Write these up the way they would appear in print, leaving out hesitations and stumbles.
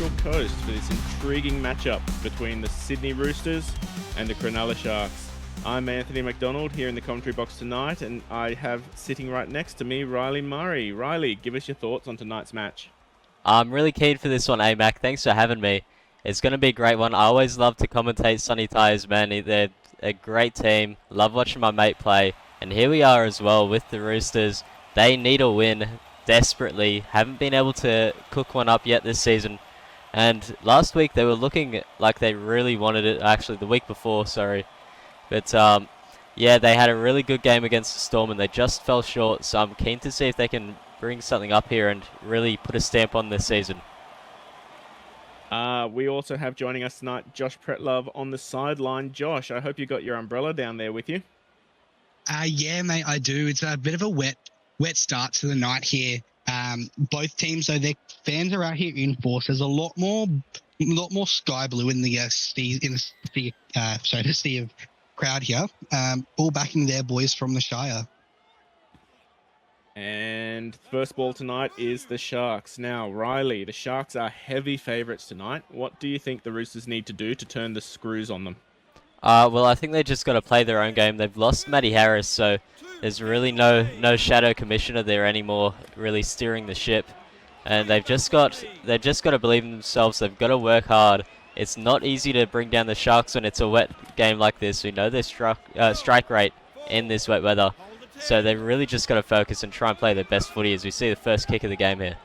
Central Coast for this intriguing matchup between the Sydney Roosters and the Cronulla Sharks. I'm Anthony McDonald here in the commentary box tonight, and I have sitting right next to me Riley Murray. Riley, give us your thoughts on tonight's match. I'm really keen for this one, Mac. Thanks for having me. It's going to be a great one. I always love to commentate Sunny Ties, man. They're a great team. Love watching my mate play. And here we are as well with the Roosters. They need a win desperately. Haven't been able to cook one up yet this season. And last week they were looking like they really wanted it. Actually, the week before, sorry. But yeah, they had a really good game against the Storm and they just fell short. So I'm keen to see if they can bring something up here and really put a stamp on this season. We also have joining us tonight Josh Pretlove on the sideline. Josh, I hope you got your umbrella down there with you. Yeah, mate, I do. It's a bit of a wet start to the night here. Both teams, though, their fans are out here in force. There's a lot more sky blue in the sea of crowd here. All backing their boys from the Shire. And first ball tonight is the Sharks. Now, Riley, the Sharks are heavy favourites tonight. What do you think the Roosters need to do to turn the screws on them? Well, I think they just got to play their own game. They've lost Matty Harris, so there's really no shadow commissioner there anymore, really steering the ship. And they've just got to believe in themselves. They've got to work hard. It's not easy to bring down the Sharks when it's a wet game like this. We know their strike rate in this wet weather. So they've really just got to focus and try and play their best footy as we see the first kick of the game here.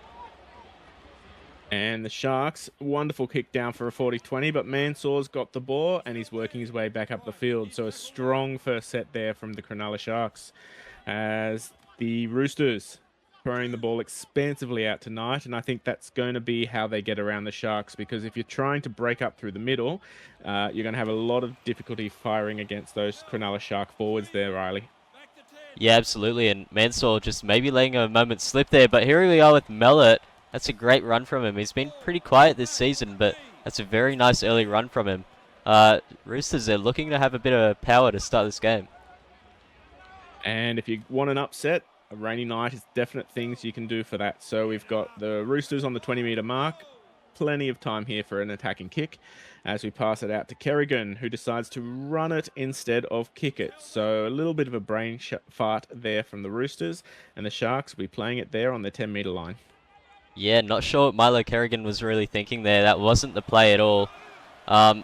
And the Sharks, wonderful kick down for a 40-20, but Mansour's got the ball and he's working his way back up the field. So a strong first set there from the Cronulla Sharks as the Roosters throwing the ball expansively out tonight. And I think that's going to be how they get around the Sharks, because if you're trying to break up through the middle, you're going to have a lot of difficulty firing against those Cronulla Shark forwards there, Riley. Yeah, absolutely, and Mansour just maybe letting a moment slip there, but here we are with Mellett. That's a great run from him. He's been pretty quiet this season, but that's a very nice early run from him. Roosters are looking to have a bit of power to start this game. And if you want an upset, a rainy night is definite things you can do for that. So we've got the Roosters on the 20-metre mark. Plenty of time here for an attacking kick as we pass it out to Kerrigan, who decides to run it instead of kick it. So a little bit of a brain fart there from the Roosters, and the Sharks will be playing it there on the 10-metre line. Yeah, not sure what Milo Kerrigan was really thinking there. That wasn't the play at all.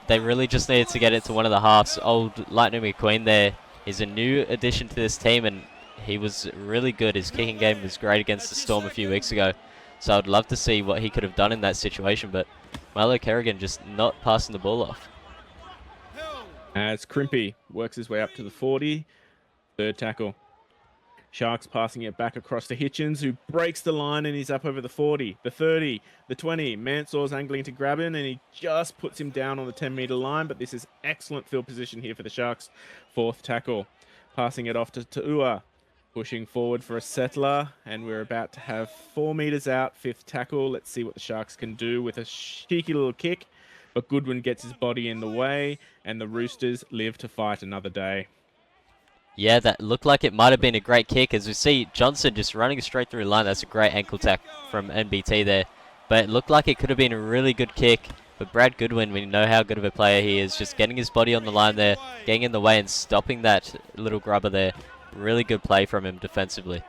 They really just needed to get it to one of the halves. Old Lightning McQueen there is a new addition to this team, and he was really good. His kicking game was great against the Storm a few weeks ago. So I'd love to see what he could have done in that situation, but Milo Kerrigan just not passing the ball off. As Crimpy works his way up to the 40, third tackle. Sharks passing it back across to Hitchens, who breaks the line and he's up over the 40, the 30, the 20. Mansour's angling to grab him and he just puts him down on the 10-metre line, but this is excellent field position here for the Sharks. Fourth tackle. Passing it off to Ta'ua. Pushing forward for a settler, and we're about to have 4 metres out, fifth tackle. Let's see what the Sharks can do with a cheeky little kick, but Goodwin gets his body in the way, and the Roosters live to fight another day. Yeah, that looked like it might have been a great kick, as we see Johnson just running straight through the line. That's a great ankle tack from NBT there, but it looked like it could have been a really good kick. But Brad Goodwin, we know how good of a player he is, just getting his body on the line there, getting in the way and stopping that little grubber there. Really good play from him defensively.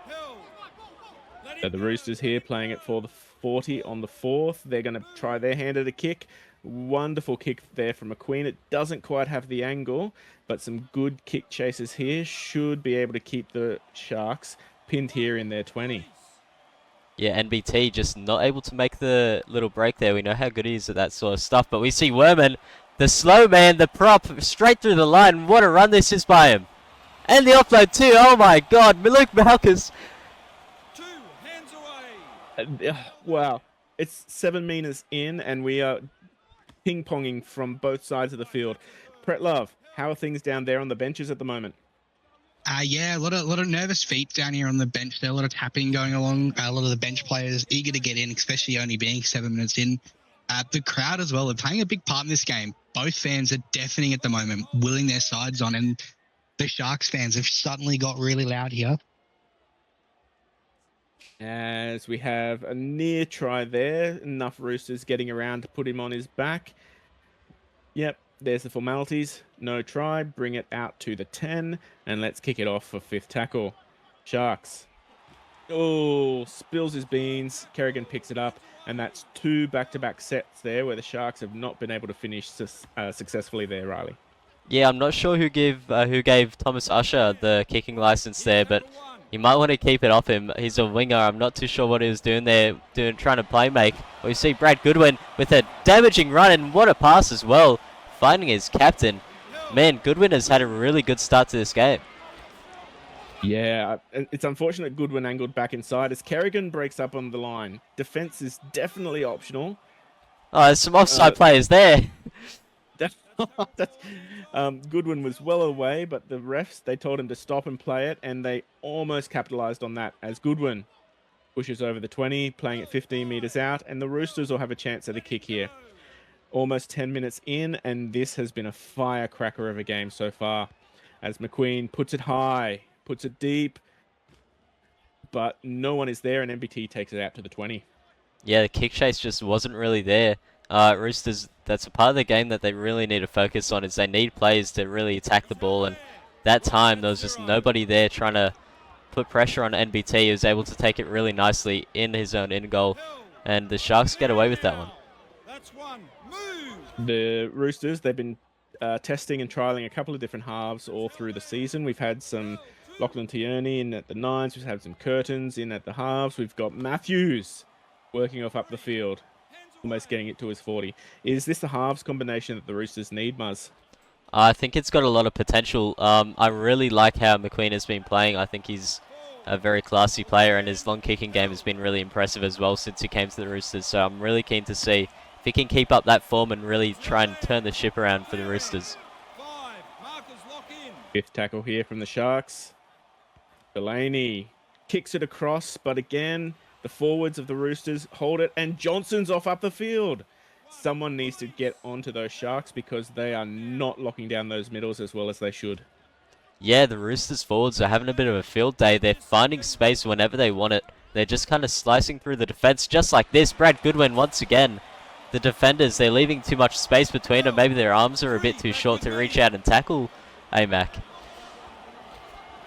So the Roosters here playing it for the 40 on the fourth. They're going to try their hand at a kick. Wonderful kick there from McQueen. It doesn't quite have the angle, but some good kick chases here should be able to keep the Sharks pinned here in their 20. Yeah, NBT just not able to make the little break there. We know how good he is at that sort of stuff, but we see Werman, the slow man, the prop, straight through the line. What a run this is by him. And the offload too. Oh my God, Luke Malkus. 2 hands away. Wow, it's 7 metres in, and we are ping-ponging from both sides of the field. Pretlove, how are things down there on the benches at the moment? Yeah, a lot of nervous feet down here on the bench. There, a lot of tapping going along. A lot of the bench players eager to get in, especially only being 7 minutes in. The crowd as well are playing a big part in this game. Both fans are deafening at the moment, willing their sides on, and the Sharks fans have suddenly got really loud here. As we have a near try there. Enough Roosters getting around to put him on his back. Yep, there's the formalities. No try. Bring it out to the 10. And let's kick it off for fifth tackle. Sharks. Oh, spills his beans. Kerrigan picks it up. And that's 2 back-to-back sets there where the Sharks have not been able to finish successfully there, Riley. Yeah, I'm not sure who gave Thomas Usher the kicking license there, but you might want to keep it off him. He's a winger. I'm not too sure what he was doing there, trying to play make. We see Brad Goodwin with a damaging run, and what a pass as well, finding his captain. Man, Goodwin has had a really good start to this game. Yeah, it's unfortunate Goodwin angled back inside as Kerrigan breaks up on the line. Defense is definitely optional. Oh, there's some offside players there. Goodwin was well away, but the refs, they told him to stop and play it, and they almost capitalized on that as Goodwin pushes over the 20, playing it 15 meters out, and the Roosters will have a chance at a kick here. Almost 10 minutes in, and this has been a firecracker of a game so far as McQueen puts it high, puts it deep, but no one is there, and MBT takes it out to the 20. Yeah, the kick chase just wasn't really there. Roosters, that's a part of the game that they really need to focus on, is they need players to really attack the ball, and that time there was just nobody there trying to put pressure on NBT. He was able to take it really nicely in his own in goal, and the Sharks get away with that one. The Roosters, they've been testing and trialling a couple of different halves all through the season. We've had some Lachlan Tierney in at the 9s, we've had some Curtins in at the halves, we've got Matthews working off up the field, almost getting it to his 40. Is this the halves combination that the Roosters need, Muzz? I think it's got a lot of potential. I really like how McQueen has been playing. I think he's a very classy player, and his long kicking game has been really impressive as well since he came to the Roosters. So I'm really keen to see if he can keep up that form and really try and turn the ship around for the Roosters. Fifth tackle here from the Sharks. Delaney kicks it across, but again, the forwards of the Roosters hold it, and Johnson's off up the field. Someone needs to get onto those Sharks because they are not locking down those middles as well as they should. Yeah, the Roosters forwards are having a bit of a field day. They're finding space whenever they want it. They're just kind of slicing through the defense just like this. Brad Goodwin once again. The defenders, they're leaving too much space between them. Maybe their arms are a bit too short to reach out and tackle AMAC.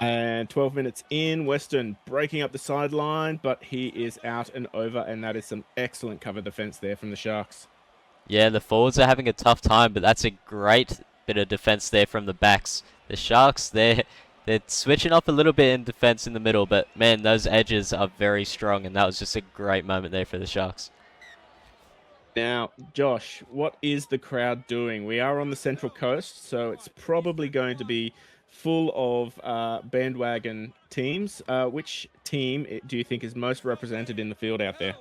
And 12 minutes in, Weston breaking up the sideline, but he is out and over, and that is some excellent cover defense there from the Sharks. Yeah, the forwards are having a tough time, but that's a great bit of defense there from the backs. The Sharks, they're switching up a little bit in defense in the middle, but man, those edges are very strong, and that was just a great moment there for the Sharks. Now, Josh, what is the crowd doing? We are on the Central Coast, so it's probably going to be full of bandwagon teams. Which team do you think is most represented in the field out there?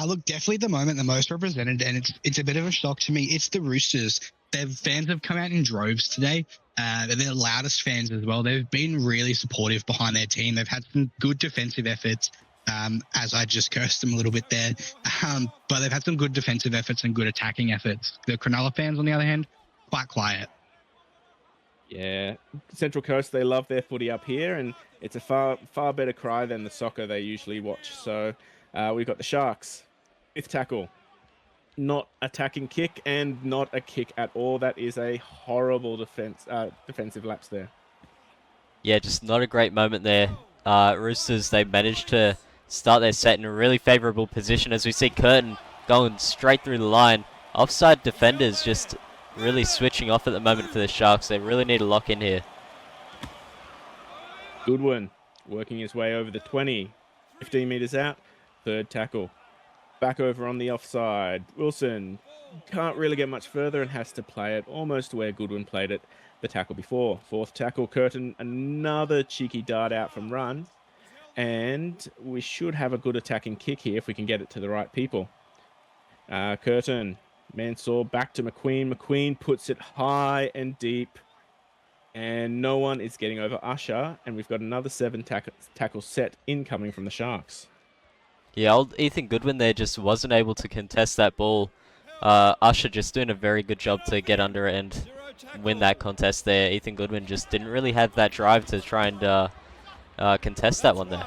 Look, definitely at the moment the most represented, and it's a bit of a shock to me. It's the Roosters. Their fans have come out in droves today. They're the loudest fans as well. They've been really supportive behind their team. They've had some good defensive efforts, as I just cursed them a little bit there. But they've had some good defensive efforts and good attacking efforts. The Cronulla fans, on the other hand, quite quiet. Yeah, Central Coast, they love their footy up here, and it's a far better cry than the soccer they usually watch. So we've got the Sharks. Fifth tackle. Not attacking kick and not a kick at all. That is a horrible defensive lapse there. Yeah, just not a great moment there. Roosters, they managed to start their set in a really favourable position as we see Curtin going straight through the line. Offside defenders just really switching off at the moment for the Sharks. They really need to lock in here. Goodwin working his way over the 20. 15 metres out. Third tackle. Back over on the offside. Wilson can't really get much further and has to play it almost where Goodwin played it the tackle before. Fourth tackle, Curtin, another cheeky dart out from run. And we should have a good attacking kick here if we can get it to the right people. Curtin, Mansour back to McQueen. McQueen puts it high and deep. And no one is getting over Usher. And we've got another 7 tackle set incoming from the Sharks. Yeah, old Ethan Goodwin there just wasn't able to contest that ball. Usher just doing a very good job to get under it and win that contest there. Ethan Goodwin just didn't really have that drive to try and contest that one there.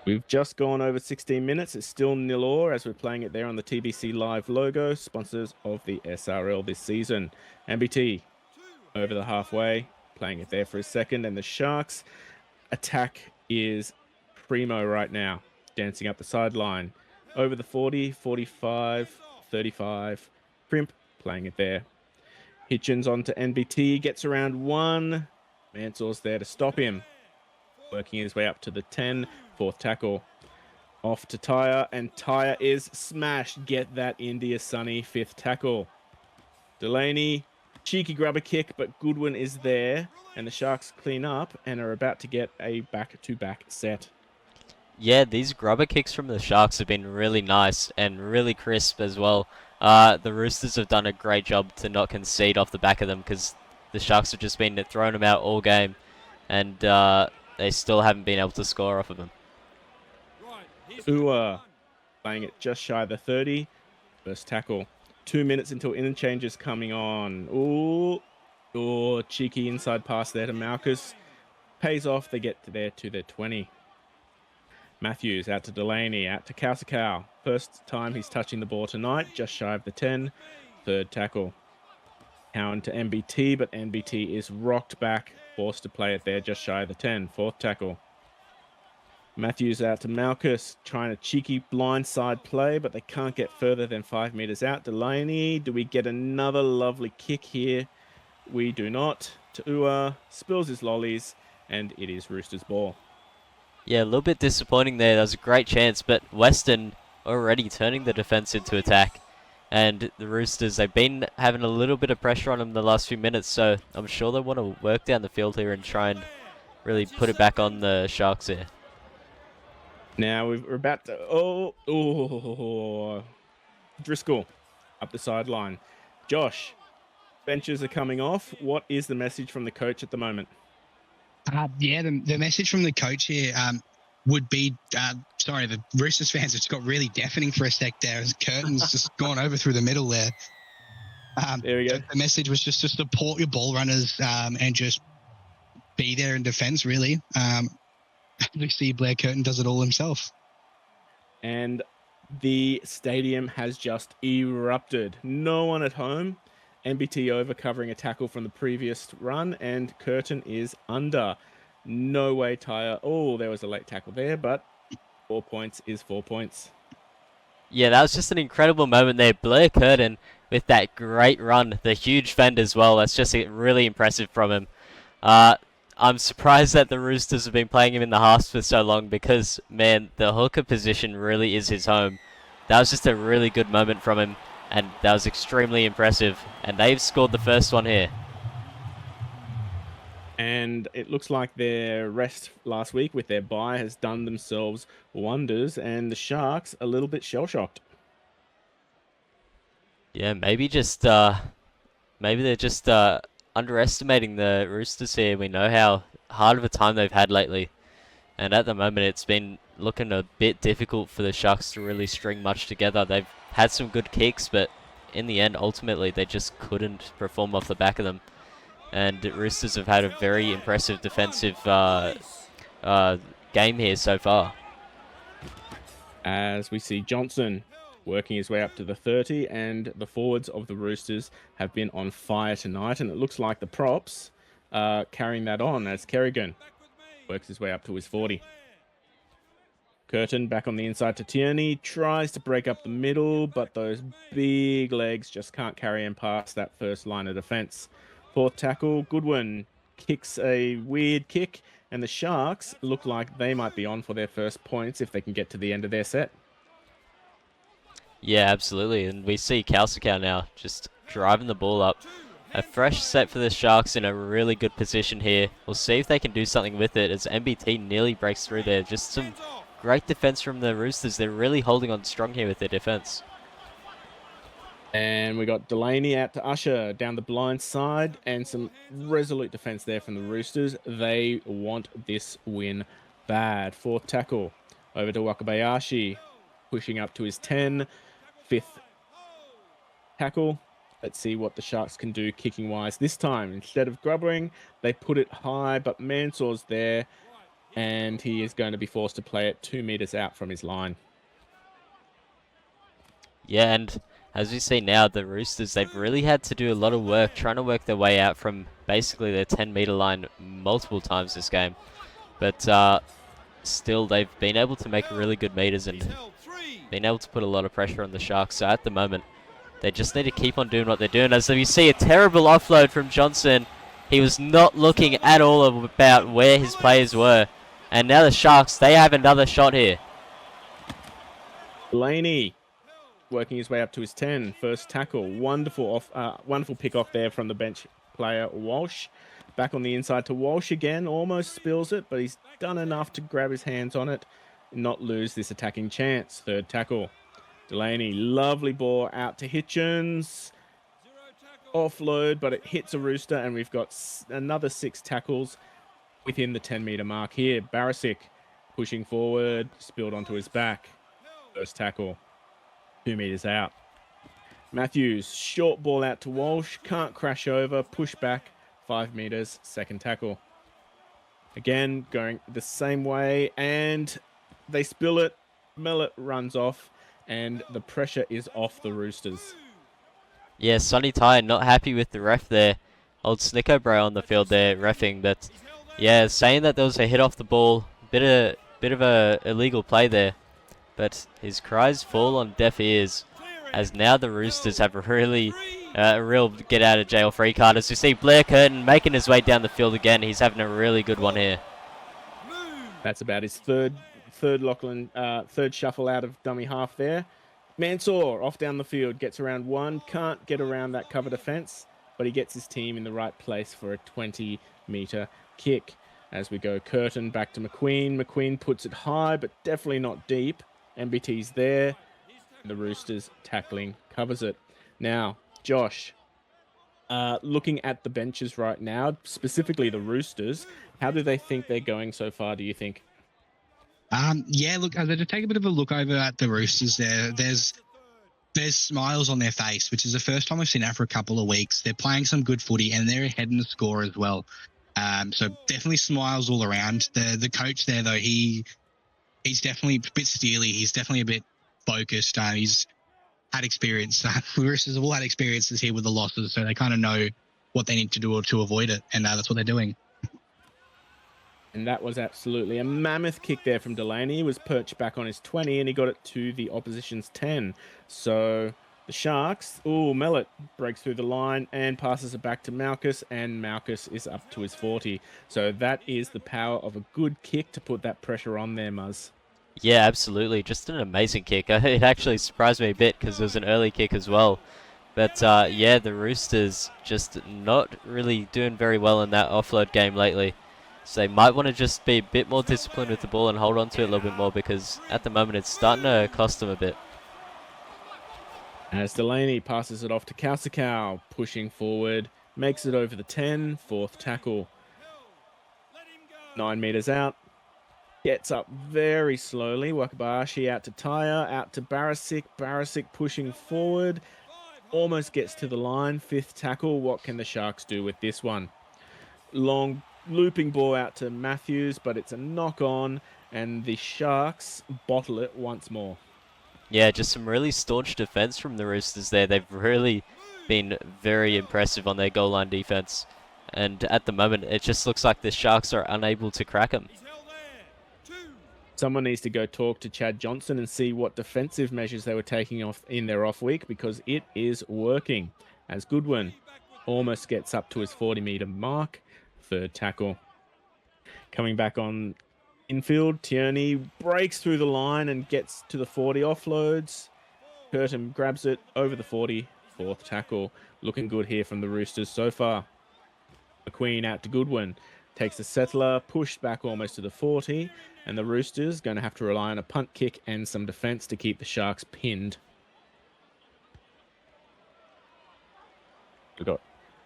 We've just gone over 16 minutes. It's still 0-0 as we're playing it there on the TBC Live logo, sponsors of the SRL this season. MBT over the halfway, playing it there for a second, and the Sharks attack is primo right now, dancing up the sideline. Over the 40, 45, 35. Crimp playing it there. Hitchens onto NBT, gets around 1. Mansour's there to stop him. Working his way up to the 10, 4th tackle. Off to Tyre, and Tyre is smashed. Get that India Sunny 5th tackle. Delaney, cheeky grubber kick, but Goodwin is there, and the Sharks clean up and are about to get a back-to-back set. Yeah, these grubber kicks from the Sharks have been really nice and really crisp as well. The Roosters have done a great job to not concede off the back of them because the Sharks have just been throwing them out all game, and they still haven't been able to score off of them. Ua playing it just shy of the 30. First tackle. 2 minutes until interchange is coming on. Ooh, cheeky inside pass there to Malchus. Pays off. They get to their 20. Matthews out to Delaney, out to Kausikau. First time he's touching the ball tonight, just shy of the 10. Third tackle. Cowan to NBT, but NBT is rocked back, forced to play it there just shy of the 10. Fourth tackle. Matthews out to Malchus, trying a cheeky blindside play, but they can't get further than 5 meters out. Delaney, do we get another lovely kick here? We do not. Tu'ua spills his lollies, and it is Roosters' ball. Yeah, a little bit disappointing there. That was a great chance, but Western already turning the defense into attack. And the Roosters, they've been having a little bit of pressure on them the last few minutes, so I'm sure they want to work down the field here and try and really put it back on the Sharks here. Now we're about to... Driscoll up the sideline. Josh, benches are coming off. What is the message from the coach at the moment? The message from the coach here would be, the Roosters fans just got really deafening for a sec there as Curtin's just gone over through the middle there. There we go. The message was just to support your ball runners and just be there in defence, really. We see Blair Curtin does it all himself. And the stadium has just erupted. No one at home. NBT over covering a tackle from the previous run, and Curtin is under. No way, Tyre. Oh, there was a late tackle there, but 4 points is 4 points. Yeah, that was just an incredible moment there. Blair Curtin with that great run, the huge fend as well. That's just really impressive from him. I'm surprised that the Roosters have been playing him in the halves for so long because, man, the hooker position really is his home. That was just a really good moment from him, and that was extremely impressive. And they've scored the first one here. And it looks like their rest last week with their bye has done themselves wonders, and the Sharks a little bit shell-shocked. Yeah, maybe they're just underestimating the Roosters here. We know how hard of a time they've had lately, and at the moment it's been looking a bit difficult for the Sharks to really string much together. They've had some good kicks, but in the end, ultimately, they just couldn't perform off the back of them. And the Roosters have had a very impressive defensive game here so far. As we see Johnson working his way up to the 30, and the forwards of the Roosters have been on fire tonight, and it looks like the props are carrying that on as Kerrigan works his way up to his 40. Curtin back on the inside to Tierney, tries to break up the middle, but those big legs just can't carry him past that first line of defense. Fourth tackle, Goodwin kicks a weird kick, and the Sharks look like they might be on for their first points if they can get to the end of their set. Yeah, absolutely. And we see Kausikau now just driving the ball up. A fresh set for the Sharks in a really good position here. We'll see if they can do something with it as MBT nearly breaks through there. Just some great defense from the Roosters. They're really holding on strong here with their defense. And we got Delaney out to Usher down the blind side, and some resolute defense there from the Roosters. They want this win bad. Fourth tackle over to Wakabayashi, pushing up to his 10. Fifth tackle. Let's see what the Sharks can do kicking wise this time. Instead of grubbering, they put it high, but Mansour's there. And he is going to be forced to play it 2 meters out from his line. Yeah, and as we see now, the Roosters, they've really had to do a lot of work trying to work their way out from basically their 10-meter line multiple times this game. But still, they've been able to make really good meters and been able to put a lot of pressure on the Sharks. So at the moment, they just need to keep on doing what they're doing. As you see, a terrible offload from Johnson. He was not looking at all about where his players were. And now the Sharks, they have another shot here. Delaney working his way up to his 10. First tackle. Wonderful pick off there from the bench player Walsh. Back on the inside to Walsh again. Almost spills it, but he's done enough to grab his hands on it and not lose this attacking chance. Third tackle. Delaney, lovely ball out to Hitchens. Offload, but it hits a Rooster, and we've got another 6 tackles within the 10-meter mark here. Barisic pushing forward, spilled onto his back. First tackle, 2 meters out. Matthews, short ball out to Walsh, can't crash over, push back, 5 meters, second tackle. Again, going the same way, and they spill it. Mellett runs off, and the pressure is off the Roosters. Yeah, Sonny Ty not happy with the ref there. Old Snicko bro on the field there reffing, but yeah, saying that there was a hit off the ball, bit of a illegal play there. But his cries fall on deaf ears, as now the Roosters have a really real get out of jail free card. As we see Blair Curtin making his way down the field again, he's having a really good one here. That's about his third Lachlan, third shuffle out of dummy half there. Mansour off down the field, gets around one, can't get around that cover defense, but he gets his team in the right place for a 20-meter kick. As we go, Curtin back to McQueen. McQueen puts it high, but definitely not deep. MBT's there. The Roosters tackling covers it. Now, Josh, looking at the benches right now, specifically the Roosters, how do they think they're going so far, do you think? Yeah, look, as I just take a bit of a look over at the Roosters there's smiles on their face, which is the first time I've seen that for a couple of weeks. They're playing some good footy, and they're ahead in the score as well. So definitely smiles all around. The coach there, though, he's definitely a bit steely. He's definitely a bit focused. He's had experience. The Roosters have all had experiences here with the losses, so they kind of know what they need to do to avoid it, and that's what they're doing. And that was absolutely a mammoth kick there from Delaney. He was perched back on his 20, and he got it to the opposition's 10. So the Sharks, Mellett breaks through the line and passes it back to Malchus, and Malchus is up to his 40. So that is the power of a good kick to put that pressure on there, Muzz. Yeah, absolutely. Just an amazing kick. It actually surprised me a bit because it was an early kick as well. But yeah, the Roosters just not really doing very well in that offload game lately. So they might want to just be a bit more disciplined with the ball and hold on to it a little bit more, because at the moment it's starting to cost them a bit. As Delaney passes it off to Kausikau, pushing forward, makes it over the 10, fourth tackle. 9 meters out, gets up very slowly. Wakabayashi out to Tyre, out to Barisic. Barisic pushing forward, almost gets to the line. 5th tackle. What can the Sharks do with this one? Long looping ball out to Matthews, but it's a knock on, and the Sharks bottle it once more. Yeah, just some really staunch defense from the Roosters there. They've really been very impressive on their goal line defense. And at the moment, it just looks like the Sharks are unable to crack them. Someone needs to go talk to Chad Johnson and see what defensive measures they were taking off in their off week, because it is working. As Goodwin almost gets up to his 40-meter mark. 3rd tackle. Coming back on infield, Tierney breaks through the line and gets to the 40, offloads. Curtin grabs it over the 40, 4th tackle. Looking good here from the Roosters so far. McQueen out to Goodwin. Takes the settler, pushed back almost to the 40, and the Roosters going to have to rely on a punt kick and some defense to keep the Sharks pinned. We've got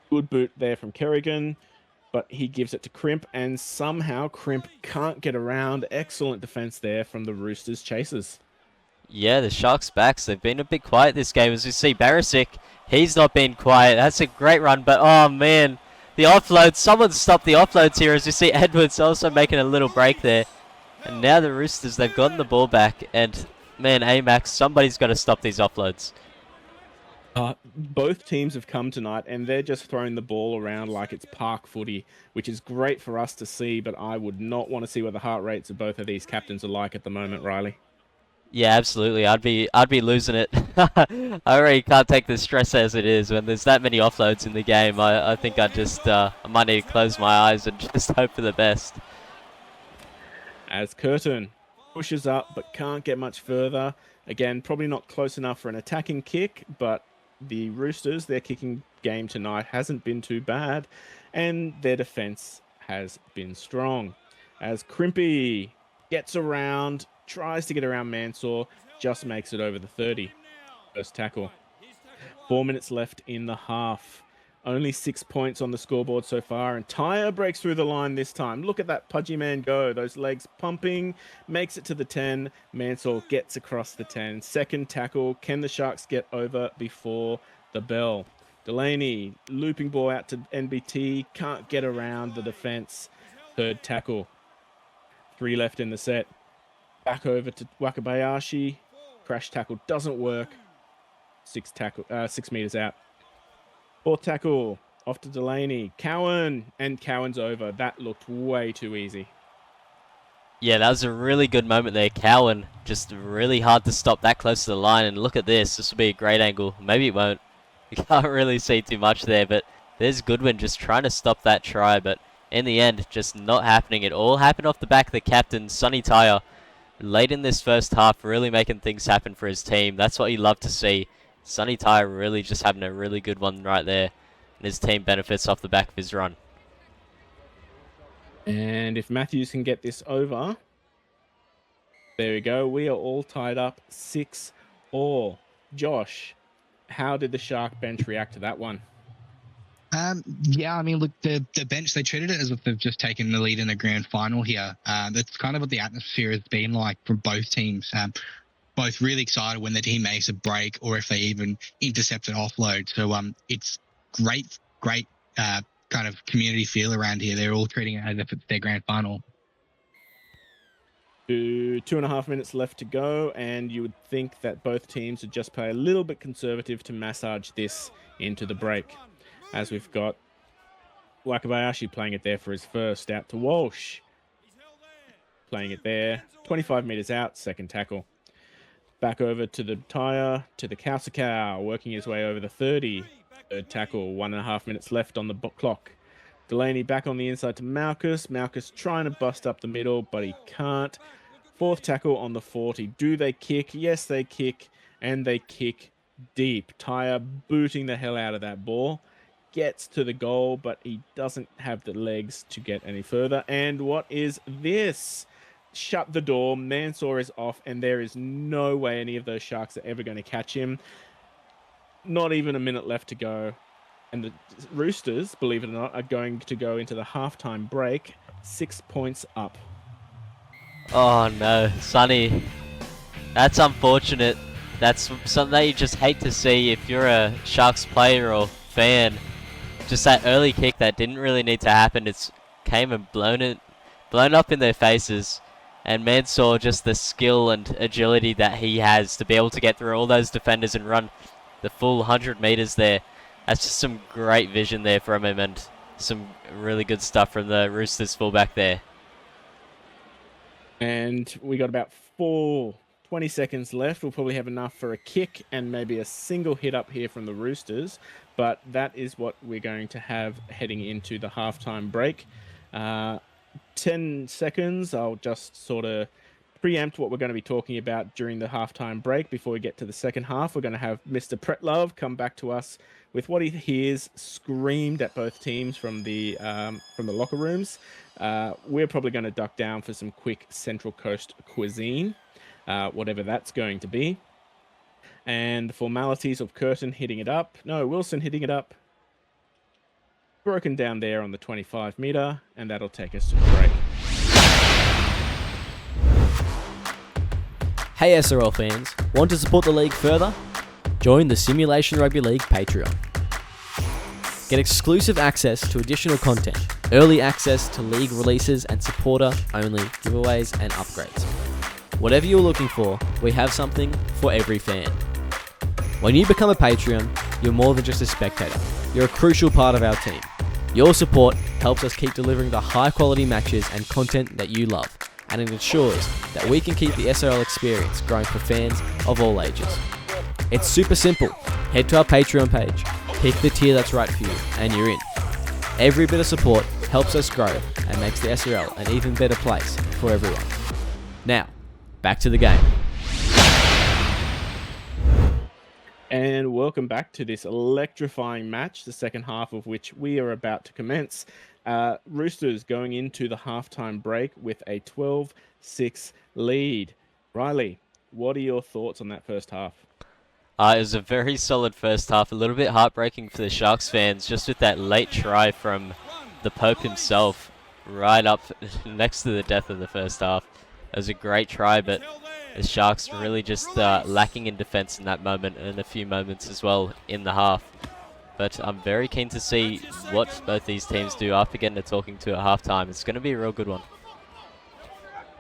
good boot there from Kerrigan, but he gives it to Crimp, and somehow Crimp can't get around. Excellent defense there from the Roosters chasers. Yeah, the Sharks' backs, they've been a bit quiet this game. As you see, Barisic, he's not been quiet. That's a great run, but oh man, The offload. Someone stop the offloads here as you see Edwards also making a little break there. And now the Roosters, they've gotten the ball back. And, man, AMAX, somebody's got to stop these offloads. Both teams have come tonight and they're just throwing the ball around like it's park footy, which is great for us to see, but I would not want to see what the heart rates of both of these captains are like at the moment, Riley. Yeah, absolutely. I'd be losing it. I already can't take the stress as it is when there's that many offloads in the game. I think I might need to close my eyes and just hope for the best. As Curtin pushes up but can't get much further. Again, probably not close enough for an attacking kick, but the Roosters, their kicking game tonight hasn't been too bad, and their defense has been strong. As Crimpy gets around, tries to get around Mansour, just makes it over the 30. First tackle. 4 minutes left in the half. Only 6 points on the scoreboard so far, and Tyre breaks through the line this time. Look at that pudgy man go. Those legs pumping, makes it to the 10. Mansour gets across the 10. Second tackle. Can the Sharks get over before the bell? Delaney, looping ball out to NBT, can't get around the defense. Third tackle. 3 left in the set. Back over to Wakabayashi. Crash tackle doesn't work. 6 meters out. Fourth tackle, off to Delaney. Cowan, and Cowan's over. That looked way too easy. Yeah, that was a really good moment there. Cowan, just really hard to stop that close to the line. And look at this. This will be a great angle. Maybe it won't. You can't really see too much there, but there's Goodwin just trying to stop that try. But in the end, just not happening. It all happened off the back of the captain, Sonny Tyre. Late in this first half, really making things happen for his team. That's what you love to see. Sonny Tyre really just having a really good one right there. And his team benefits off the back of his run. And if Matthews can get this over, there we go. We are all tied up 6-all. Josh, how did the Shark bench react to that one? Yeah, I mean, look, the bench, they treated it as if they've just taken the lead in the grand final here. That's kind of what the atmosphere has been like from both teams. Both really excited when the team makes a break or if they even intercept an offload. So it's great kind of community feel around here. They're all treating it as if it's their grand final. 2.5 minutes left to go, and you would think that both teams would just play a little bit conservative to massage this into the break. As we've got Wakabayashi playing it there for his first, out to Walsh. Playing it there, 25 meters out, second tackle. Back over to the Tyre, to the Kausakau, working his way over the 30. Third tackle, 1.5 minutes left on the clock. Delaney back on the inside to Malchus. Malchus trying to bust up the middle, but he can't. Fourth tackle on the 40. Do they kick? Yes, they kick, and they kick deep. Tyre booting the hell out of that ball. Gets to the goal, but he doesn't have the legs to get any further. And what is this? Shut the door. Mansour is off, and there is no way any of those Sharks are ever going to catch him. Not even a minute left to go. And the Roosters, believe it or not, are going to go into the halftime break 6 points up. Oh no, Sonny. That's unfortunate. That's something that you just hate to see if you're a Sharks player or fan. Just that early kick that didn't really need to happen. It's came and blown up in their faces. And Mansour, just the skill and agility that he has to be able to get through all those defenders and run the full 100 meters there. That's just some great vision there from him and some really good stuff from the Roosters fullback there. And we got about 20 seconds left. We'll probably have enough for a kick and maybe a single hit up here from the Roosters. But that is what we're going to have heading into the halftime break. 10 seconds. I'll just sort of preempt what we're going to be talking about during the halftime break. Before we get to the second half, we're going to have Mr. Pretlove come back to us with what he hears screamed at both teams from the locker rooms. We're probably going to duck down for some quick Central Coast cuisine, whatever that's going to be. And the formalities of Wilson hitting it up. Broken down there on the 25 meter, and that'll take us to the break. Hey SRL fans, want to support the league further? Join the Simulation Rugby League Patreon. Get exclusive access to additional content, early access to league releases and supporter-only giveaways and upgrades. Whatever you're looking for, we have something for every fan. When you become a Patreon, you're more than just a spectator. You're a crucial part of our team. Your support helps us keep delivering the high-quality matches and content that you love, and it ensures that we can keep the SRL experience growing for fans of all ages. It's super simple. Head to our Patreon page, pick the tier that's right for you, and you're in. Every bit of support helps us grow and makes the SRL an even better place for everyone. Now, back to the game. And welcome back to this electrifying match, the second half of which we are about to commence. Roosters going into the halftime break with a 12-6 lead. Riley, what are your thoughts on that first half? It was a very solid first half, a little bit heartbreaking for the Sharks fans, just with that late try from the Pope himself, right up next to the death of the first half. It was a great try, but the Sharks really just lacking in defense in that moment, and a few moments as well in the half. But I'm very keen to see what both these teams do after getting to talking to at halftime. It's going to be a real good one.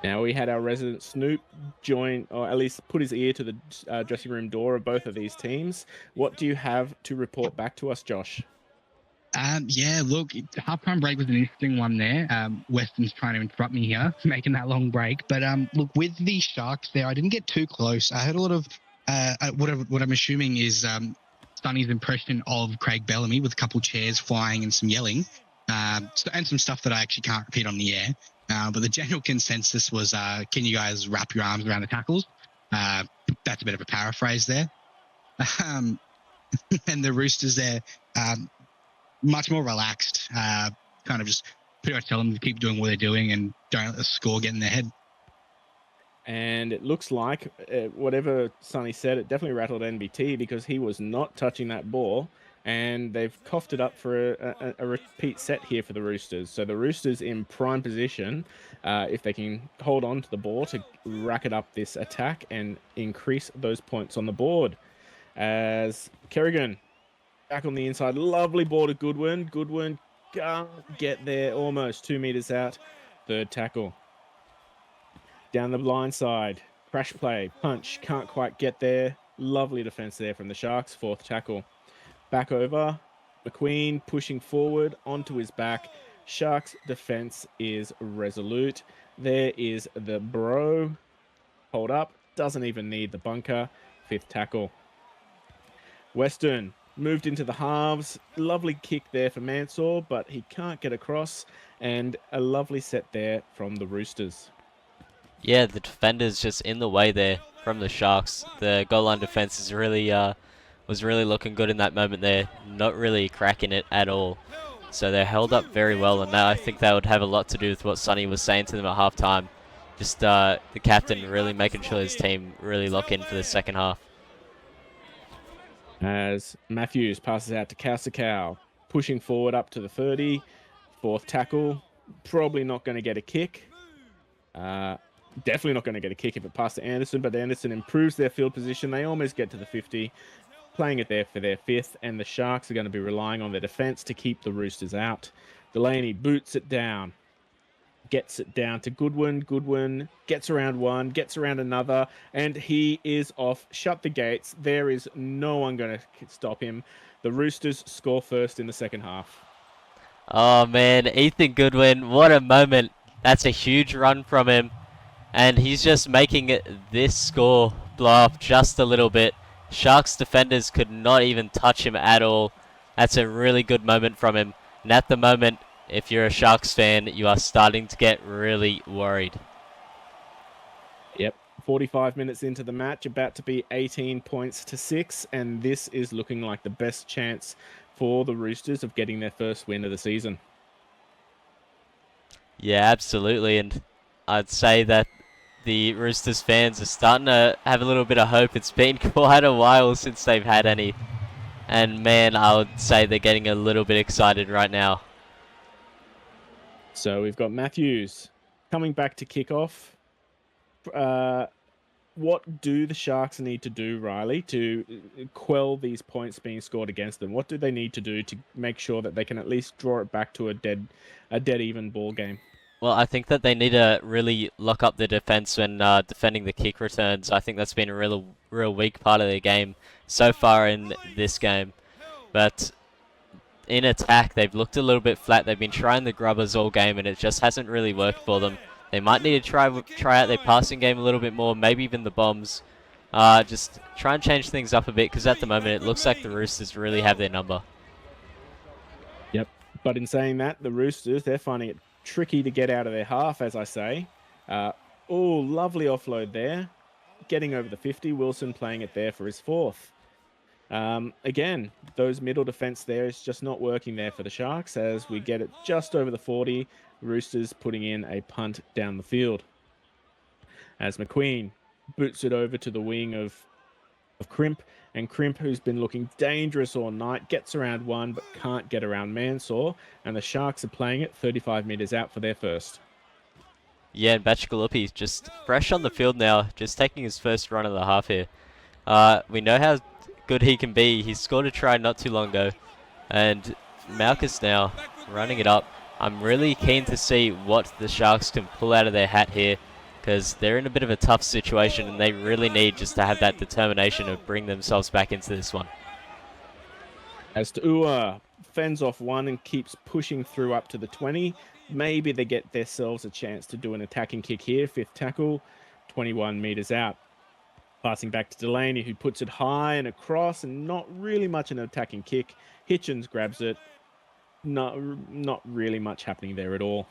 Now, we had our resident Snoop join, or at least put his ear to the dressing room door of both of these teams. What do you have to report back to us, Josh? Yeah, look, the halftime break was an interesting one there. Weston's trying to interrupt me here, making that long break. But look, with the Sharks there, I didn't get too close. I heard a lot of what I'm assuming is Sonny's impression of Craig Bellamy with a couple chairs flying and some yelling, and some stuff that I actually can't repeat on the air. But the general consensus was, can you guys wrap your arms around the tackles? That's a bit of a paraphrase there. And the Roosters there, much more relaxed, kind of just pretty much tell them to keep doing what they're doing and don't let the score get in their head. And it looks like whatever Sonny said, it definitely rattled NBT because he was not touching that ball. And they've coughed it up for a repeat set here for the Roosters. So the Roosters in prime position, if they can hold on to the ball to racket up this attack and increase those points on the board. As Kerrigan back on the inside, lovely ball to Goodwin. Goodwin can't get there, almost 2 meters out. Third tackle. Down the line side, crash play, punch, can't quite get there. Lovely defense there from the Sharks, fourth tackle. Back over, McQueen pushing forward onto his back. Sharks defense is resolute. There is the bro. Hold up, doesn't even need the bunker. Fifth tackle. Western moved into the halves. Lovely kick there for Mansour, but he can't get across. And a lovely set there from the Roosters. Yeah, the defenders just in the way there from the Sharks. The goal line defense is really was really looking good in that moment there. Not really cracking it at all. So they're held up very well, and I think that would have a lot to do with what Sonny was saying to them at halftime. Just the captain really making sure his team really lock in for the second half. As Matthews passes out to Kausakau, pushing forward up to the 30. Fourth tackle, probably not going to get a kick. Definitely not going to get a kick if it passes to Anderson, but Anderson improves their field position. They almost get to the 50, playing it there for their fifth, and the Sharks are going to be relying on their defense to keep the Roosters out. Delaney boots it down, gets it down to Goodwin. Goodwin gets around one, gets around another, and he is off. Shut the gates. There is no one going to stop him. The Roosters score first in the second half. Oh man, Ethan Goodwin, what a moment. That's a huge run from him. And he's just making this score blow up just a little bit. Sharks defenders could not even touch him at all. That's a really good moment from him. And at the moment, if you're a Sharks fan, you are starting to get really worried. Yep, 45 minutes into the match, about to be 18 points to 6, and this is looking like the best chance for the Roosters of getting their first win of the season. Yeah, absolutely. And I'd say that the Roosters fans are starting to have a little bit of hope. It's been quite a while since they've had any. And man, I would say they're getting a little bit excited right now. So we've got Matthews coming back to kick off. what do the Sharks need to do, Riley, to quell these points being scored against them? What do they need to do to make sure that they can at least draw it back to a dead even ball game? Well, I think that they need to really lock up the defense when defending the kick returns. I think that's been a real weak part of their game so far in this game. But in attack, they've looked a little bit flat. They've been trying the grubbers all game, and it just hasn't really worked for them. They might need to try out their passing game a little bit more, maybe even the bombs. Just try and change things up a bit, because at the moment it looks like the Roosters really have their number. Yep. But in saying that, the Roosters, they're finding it tricky to get out of their half, as I say. Oh, lovely offload there. Getting over the 50. Wilson playing it there for his fourth. Again, those middle defense there is just not working there for the Sharks as we get it just over the 40. Roosters putting in a punt down the field. As McQueen boots it over to the wing of Crimp, and Crimp, who's been looking dangerous all night, gets around one but can't get around Mansour, and the Sharks are playing it 35 metres out for their first. Yeah, and Batchkalupi just fresh on the field now, just taking his first run of the half here. We know how good he can be. He scored a try not too long ago, and Malchus now running it up. I'm really keen to see what the Sharks can pull out of their hat here, because they're in a bit of a tough situation and they really need just to have that determination to bring themselves back into this one. As Ua fends off one and keeps pushing through up to the 20. Maybe they get themselves a chance to do an attacking kick here. Fifth tackle, 21 metres out. Passing back to Delaney, who puts it high and across, and not really much an attacking kick. Hitchens grabs it. Not really much happening there at all.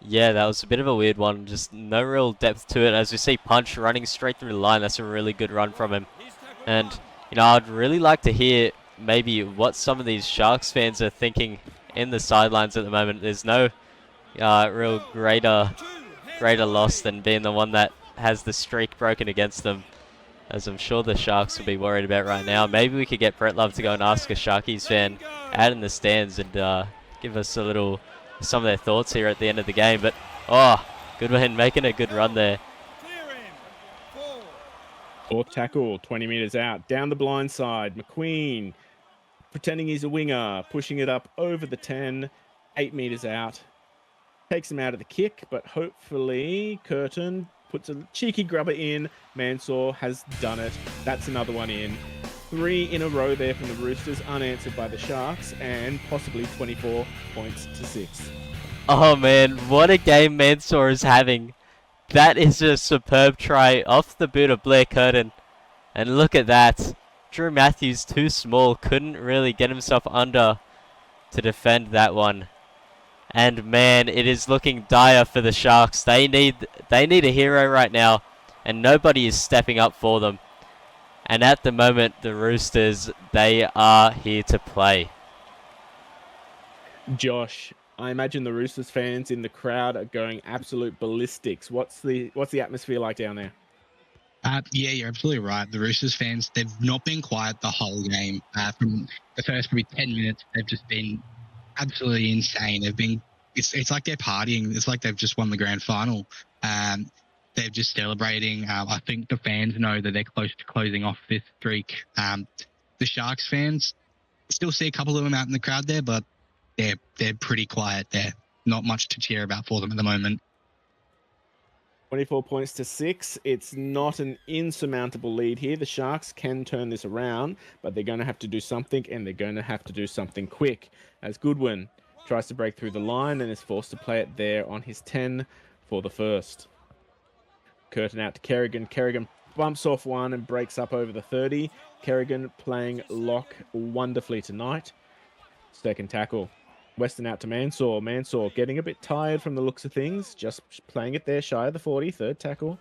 Yeah, that was a bit of a weird one. Just no real depth to it. As we see Punch running straight through the line, that's a really good run from him. And, you know, I'd really like to hear maybe what some of these Sharks fans are thinking in the sidelines at the moment. There's no real greater loss than being the one that has the streak broken against them, as I'm sure the Sharks will be worried about right now. Maybe we could get Brett Love to go and ask a Sharkies fan out in the stands and give us some of their thoughts here at the end of the game. But, oh, Goodwin making a good run there. Fourth tackle, 20 metres out. Down the blind side, McQueen pretending he's a winger, pushing it up over the 10, 8 metres out. Takes him out of the kick, but hopefully Curtin puts a cheeky grubber in. Mansour has done it. That's another one in. 3 in a row there from the Roosters, unanswered by the Sharks, and possibly 24 points to 6. Oh man, what a game Mansour is having. That is a superb try off the boot of Blair Curtin. And look at that. Drew Matthews, too small, couldn't really get himself under to defend that one. And man, it is looking dire for the Sharks. They need a hero right now, and nobody is stepping up for them. And at the moment, the Roosters, they are here to play. Josh, I imagine the Roosters fans in the crowd are going absolute ballistics. What's the atmosphere like down there? Yeah, you're absolutely right. The Roosters fans, they've not been quiet the whole game. From the first probably 10 minutes, they've just been absolutely insane. It's like they're partying. It's like they've just won the grand final. They're just celebrating. I think the fans know that they're close to closing off this streak. The Sharks fans, still see a couple of them out in the crowd there, but they're pretty quiet there. Not much to cheer about for them at the moment. 24 points to 6. It's not an insurmountable lead here. The Sharks can turn this around, but they're going to have to do something, and they're going to have to do something quick. As Goodwin tries to break through the line and is forced to play it there on his 10 for the first. Curtin out to Kerrigan. Kerrigan bumps off one and breaks up over the 30. Kerrigan playing lock wonderfully tonight. Second tackle. Weston out to Mansour. Mansour getting a bit tired from the looks of things. Just playing it there shy of the 40. Third tackle.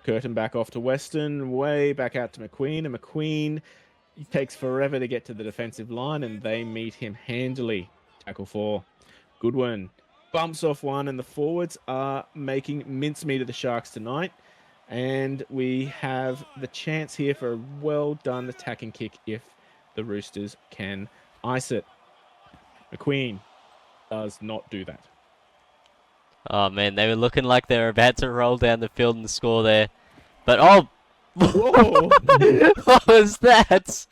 Curtin back off to Weston. Way back out to McQueen. And McQueen takes forever to get to the defensive line, and they meet him handily. Tackle 4. Goodwin bumps off one, and the forwards are making mincemeat of the Sharks tonight. And we have the chance here for a well-done attacking kick if the Roosters can ice it. McQueen does not do that. Oh man, they were looking like they were about to roll down the field and score there. But oh, Whoa! what was that?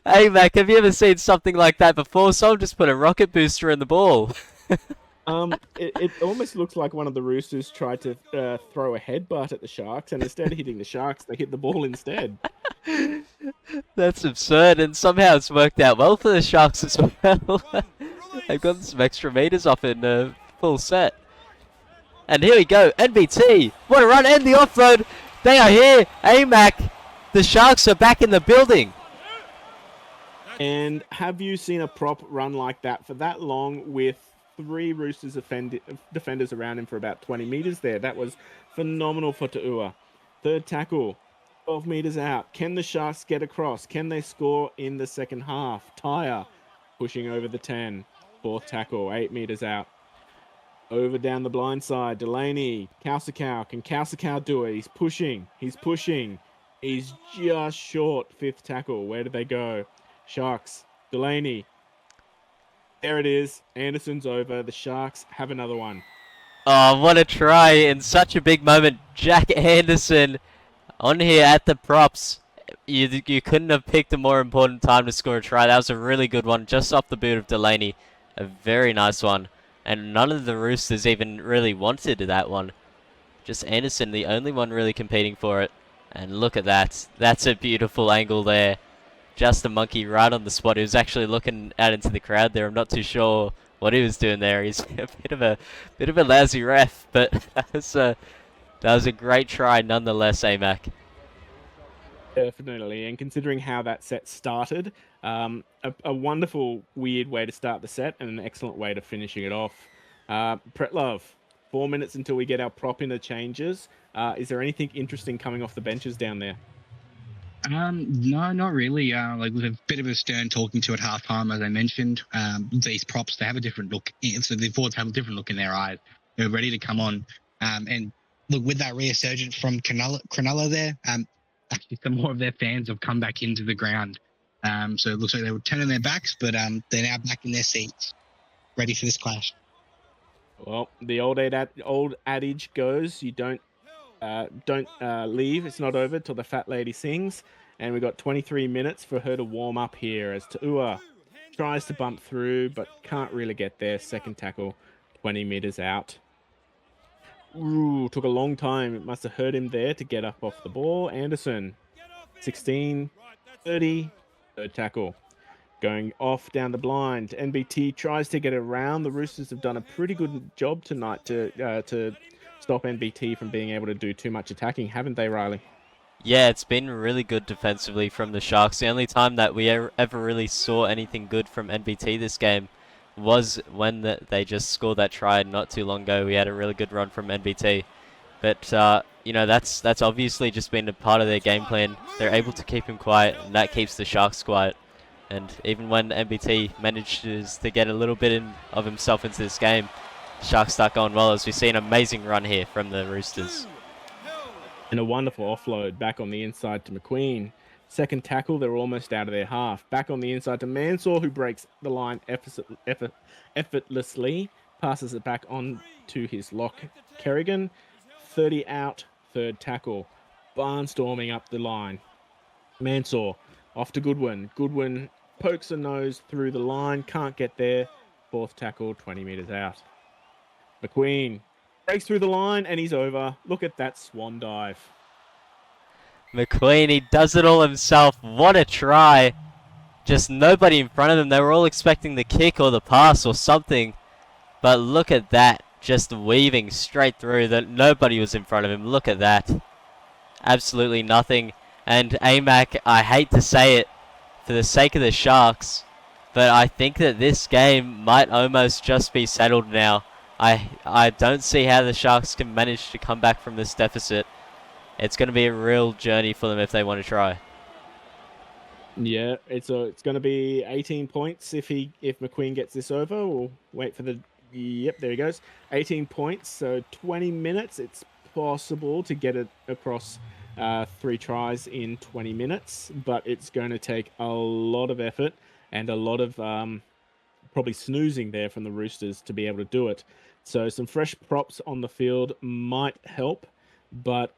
Hey Mac, have you ever seen something like that before? Someone just put a rocket booster in the ball. It almost looks like one of the Roosters tried to throw a headbutt at the Sharks, and instead of hitting the Sharks, they hit the ball instead. That's absurd, and somehow it's worked out well for the Sharks as well. They've gotten some extra meters off in full set. And here we go, NBT. What a run, and the offload. They are here. AMAC, the Sharks are back in the building. And have you seen a prop run like that for that long with 3 Roosters defenders around him for about 20 meters there? That was phenomenal for Ta'ua. Third tackle, 12 meters out. Can the Sharks get across? Can they score in the second half? Tyre pushing over the 10. Fourth tackle, 8 meters out. Over down the blind side, Delaney, Kausakau. Can Kausakau do it? He's pushing. He's pushing. He's just short. Fifth tackle. Where did they go? Sharks, Delaney. There it is. Anderson's over. The Sharks have another one. Oh, what a try in such a big moment. Jack Anderson on here at the props. You couldn't have picked a more important time to score a try. That was a really good one, just off the boot of Delaney. A very nice one. And none of the Roosters even really wanted that one. Just Anderson, the only one really competing for it. And look at that. That's a beautiful angle there. Just a monkey right on the spot. He was actually looking out into the crowd there. I'm not too sure what he was doing there. He's a bit of a lousy ref, but that was a great try nonetheless, AMAC. Definitely, and considering how that set started, a wonderful, weird way to start the set and an excellent way to finishing it off. Pretlove, 4 minutes until we get our prop interchanges. Is there anything interesting coming off the benches down there? No, not really. Like with a bit of a stern talking to at halftime, as I mentioned. These props, they have a different look. So the forwards have a different look in their eyes. They're ready to come on. And look, with that resurgence from Cronulla there, actually some more of their fans have come back into the ground. So it looks like they were turning their backs, but they're now back in their seats, ready for this clash. Well, the old adage goes, you don't leave. It's not over till the fat lady sings. And we've got 23 minutes for her to warm up here as Ta'ua tries to bump through, but can't really get there. Second tackle, 20 meters out. Ooh, took a long time. It must have hurt him there to get up off the ball. Anderson, 16, 30, third tackle. Going off down the blind. NBT tries to get around. The Roosters have done a pretty good job tonight to stop NBT from being able to do too much attacking, haven't they, Riley? Yeah, it's been really good defensively from the Sharks. The only time that we ever really saw anything good from NBT this game was when they just scored that try not too long ago. We had a really good run from NBT. But, you know, that's obviously just been a part of their game plan. They're able to keep him quiet, and that keeps the Sharks quiet. And even when NBT manages to get a little bit of himself into this game, Sharks start going well, as we see an amazing run here from the Roosters. And a wonderful offload back on the inside to McQueen. Second tackle, they're almost out of their half. Back on the inside to Mansour, who breaks the line effortlessly. Passes it back on to his lock, Kerrigan. 30 out, third tackle. Barnstorming up the line. Mansour off to Goodwin. Goodwin pokes a nose through the line, can't get there. Fourth tackle, 20 meters out. McQueen breaks through the line and he's over. Look at that swan dive. McQueen, he does it all himself. What a try. Just nobody in front of him. They were all expecting the kick or the pass or something. But look at that. Just weaving straight through. That nobody was in front of him. Look at that. Absolutely nothing. And AMAC, I hate to say it for the sake of the Sharks, but I think that this game might almost just be settled now. I don't see how the Sharks can manage to come back from this deficit. It's going to be a real journey for them if they want to try. Yeah, it's going to be 18 points if McQueen gets this over. We'll wait for the... Yep, there he goes. 18 points, so 20 minutes. It's possible to get it across 3 tries in 20 minutes, but it's going to take a lot of effort and a lot of probably snoozing there from the Roosters to be able to do it. So some fresh props on the field might help, but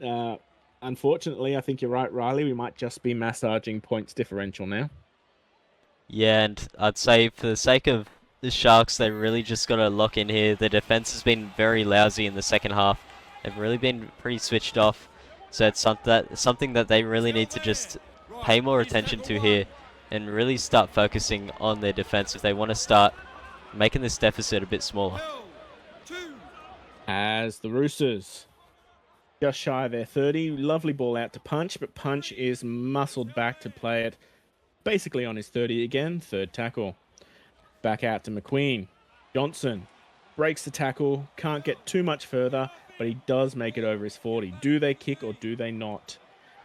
Unfortunately, I think you're right, Riley. We might just be massaging points differential now. Yeah, and I'd say for the sake of the Sharks, they really just got to lock in here. The defense has been very lousy in the second half. They've really been pretty switched off. So it's something that they really need to just pay more attention to here and really start focusing on their defense if they want to start making this deficit a bit smaller. As the Roosters just shy of their 30. Lovely ball out to Punch, but Punch is muscled back to play it basically on his 30 again. Third tackle. Back out to McQueen. Johnson breaks the tackle, can't get too much further, but he does make it over his 40. Do they kick or do they not?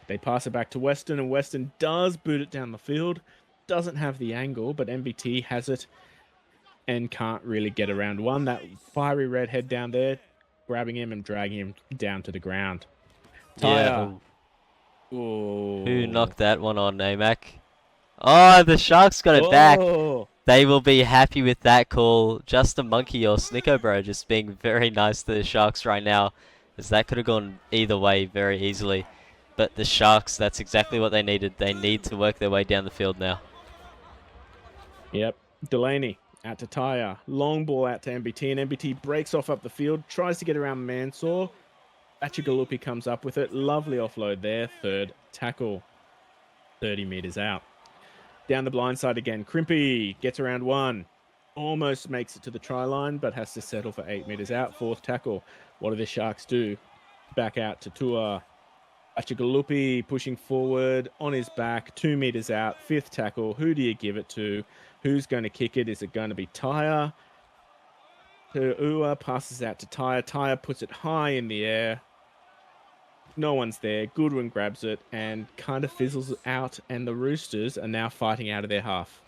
They pass it back to Weston, and Weston does boot it down the field. Doesn't have the angle, but MBT has it and can't really get around one. That fiery redhead down there, grabbing him and dragging him down to the ground. Yeah. Ooh. Who knocked that one on, Mac? Oh, the Sharks got it back. They will be happy with that call. Just a monkey or Snicko, bro, just being very nice to the Sharks right now, as that could have gone either way very easily. But the Sharks, that's exactly what they needed. They need to work their way down the field now. Yep. Delaney out to Tyre. Long ball out to MBT, and MBT breaks off up the field, tries to get around Mansour. Achigalupi comes up with it. Lovely offload there. Third tackle. 30 meters out. Down the blind side again. Crimpy gets around one. Almost makes it to the try line, but has to settle for 8 meters out. Fourth tackle. What do the Sharks do? Back out to Tua. Achigalupi pushing forward on his back. 2 meters out. Fifth tackle. Who do you give it to? Who's going to kick it? Is it going to be Tyre? Ua passes out to Tyre. Tyre puts it high in the air. No one's there. Goodwin grabs it and kind of fizzles out, and the Roosters are now fighting out of their half.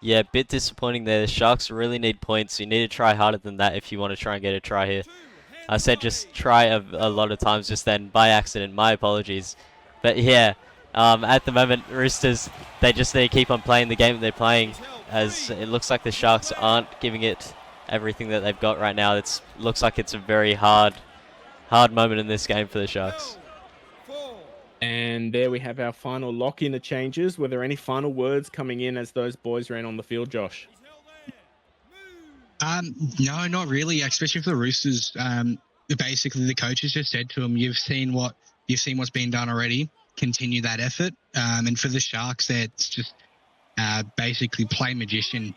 Yeah, a bit disappointing there. The Sharks really need points. You need to try harder than that if you want to try and get a try here. I said just try a lot of times just then by accident. My apologies. But yeah, at the moment, Roosters, they just need to keep on playing the game that they're playing, as it looks like the Sharks aren't giving it everything that they've got right now. It looks like it's a very hard moment in this game for the Sharks. And there we have our final lock-in changes. Were there any final words coming in as those boys ran on the field, Josh? No, not really. Especially for the Roosters. Basically, the coaches just said to them, "You've seen what's been done already. Continue that effort." And for the Sharks, it's just basically play magician.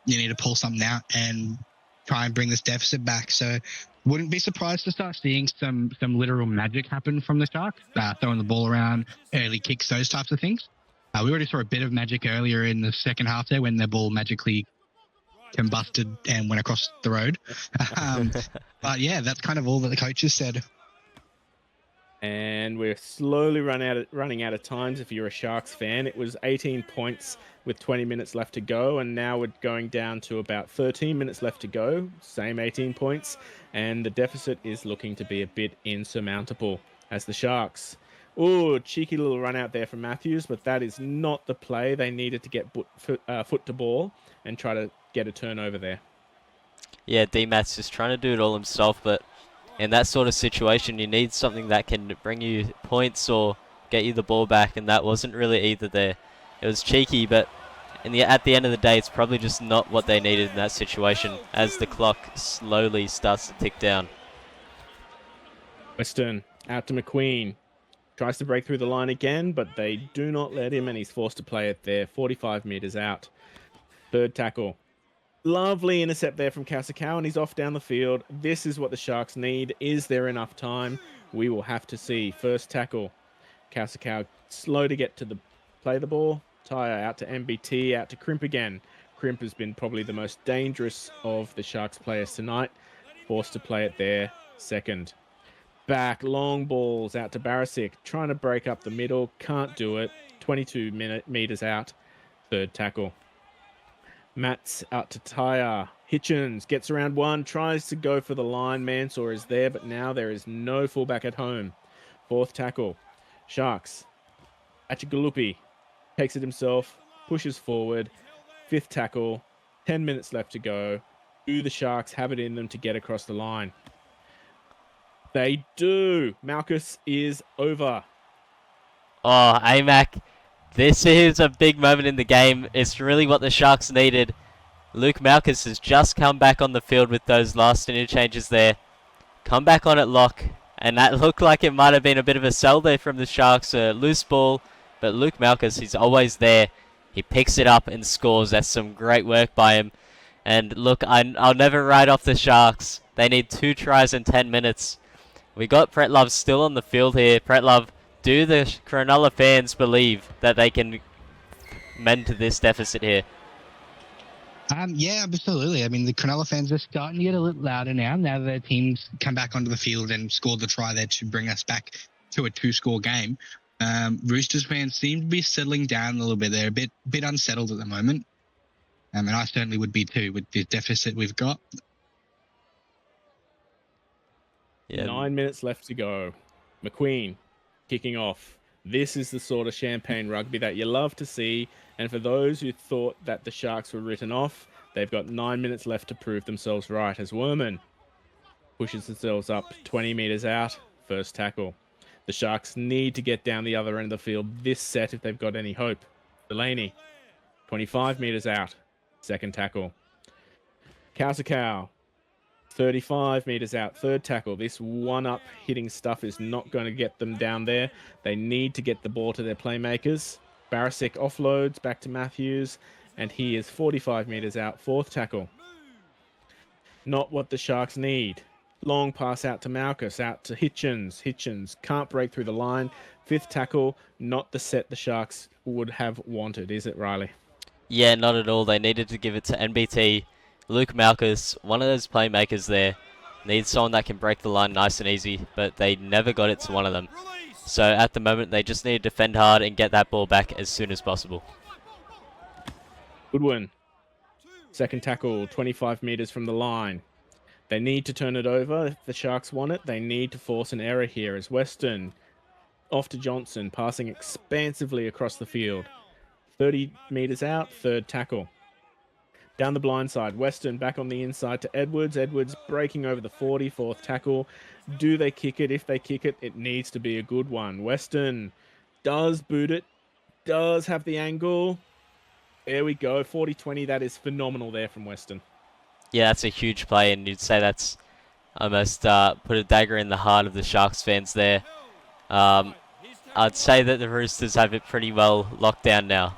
You need to pull something out and try and bring this deficit back. So, wouldn't be surprised to start seeing some literal magic happen from the Sharks, throwing the ball around, early kicks, those types of things. We already saw a bit of magic earlier in the second half there when the ball magically combusted and went across the road. But yeah, that's kind of all that the coaches said. And we're slowly running out of times. If you're a Sharks fan, it was 18 points with 20 minutes left to go, and now we're going down to about 13 minutes left to go. Same 18 points, and the deficit is looking to be a bit insurmountable as the Sharks. Oh, cheeky little run out there from Matthews, but that is not the play. They needed to get foot to ball and try to get a turnover there. Yeah, D-Mat's just trying to do it all himself, but in that sort of situation, you need something that can bring you points or get you the ball back, and that wasn't really either there. It was cheeky, but at the end of the day, it's probably just not what they needed in that situation as the clock slowly starts to tick down. Weston out to McQueen. Tries to break through the line again, but they do not let him, and he's forced to play it there, 45 meters out. Third tackle. Lovely intercept there from Kasakau, and he's off down the field. This is what the Sharks need. Is there enough time? We will have to see. First tackle. Kasakau slow to get to play the ball. Tyre out to MBT, out to Crimp again. Crimp has been probably the most dangerous of the Sharks players tonight. Forced to play it there. Second. Back, long balls out to Barisic. Trying to break up the middle. Can't do it. 22 meters out. Third tackle. Matt's out to Tyre. Hitchens gets around one. Tries to go for the line. Mansour is there, but now there is no fullback at home. Fourth tackle. Sharks. Achigalupi takes it himself. Pushes forward. Fifth tackle. 10 minutes left to go. Do the Sharks have it in them to get across the line? They do. Malchus is over. Oh, AMAC, this is a big moment in the game. It's really what the Sharks needed. Luke Malkus has just come back on the field with those last interchanges there. Come back on at lock, and that looked like it might have been a bit of a sell there from the Sharks, a loose ball, but Luke Malkus, he's always there. He picks it up and scores. That's some great work by him. And look, I'll never write off the Sharks. They need 2 tries in 10 minutes. We got Pretlove still on the field here. Pretlove, do the Cronulla fans believe that they can mend to this deficit here? Yeah, absolutely. I mean, the Cronulla fans are starting to get a little louder now that their teams come back onto the field and scored the try there to bring us back to a 2-score game. Roosters fans seem to be settling down a little bit. They're a bit unsettled at the moment. And I certainly would be too with the deficit we've got. Yeah. 9 minutes left to go. McQueen kicking off. This is the sort of champagne rugby that you love to see. And for those who thought that the Sharks were written off, they've got 9 minutes left to prove themselves right as Werman pushes themselves up 20 meters out. First tackle. The Sharks need to get down the other end of the field this set if they've got any hope. Delaney, 25 meters out. Second tackle. Cow, 35 meters out. Third tackle. This one-up hitting stuff is not going to get them down there. They need to get the ball to their playmakers. Barisic offloads back to Matthews, and he is 45 meters out. Fourth tackle. Not what the Sharks need. Long pass out to Malkus, out to Hitchens. Hitchens can't break through the line. Fifth tackle, not the set the Sharks would have wanted, is it, Riley? Yeah, not at all. They needed to give it to NBT. Luke Malkus, one of those playmakers there, needs someone that can break the line nice and easy, but they never got it to one of them. So at the moment, they just need to defend hard and get that ball back as soon as possible. Goodwin. Second tackle, 25 meters from the line. They need to turn it over. If the Sharks want it, they need to force an error here as Weston off to Johnson, passing expansively across the field. 30 meters out, third tackle. Down the blind side, Weston back on the inside to Edwards. Edwards breaking over the 40, fourth tackle. Do they kick it? If they kick it, it needs to be a good one. Weston does boot it, does have the angle. There we go, 40-20. That is phenomenal there from Weston. Yeah, that's a huge play, and you'd say that's almost put a dagger in the heart of the Sharks fans there. I'd say that the Roosters have it pretty well locked down now.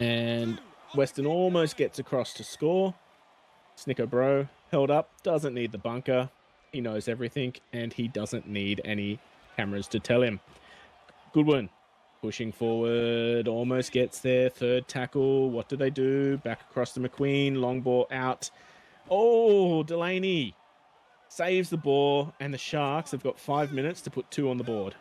And Weston almost gets across to score. Snicker Bro held up, doesn't need the bunker. He knows everything, and he doesn't need any cameras to tell him. Goodwin pushing forward, almost gets there. Third tackle, what do they do? Back across to McQueen, long ball out. Oh, Delaney saves the ball, and the Sharks have got 5 minutes to put 2 on the board.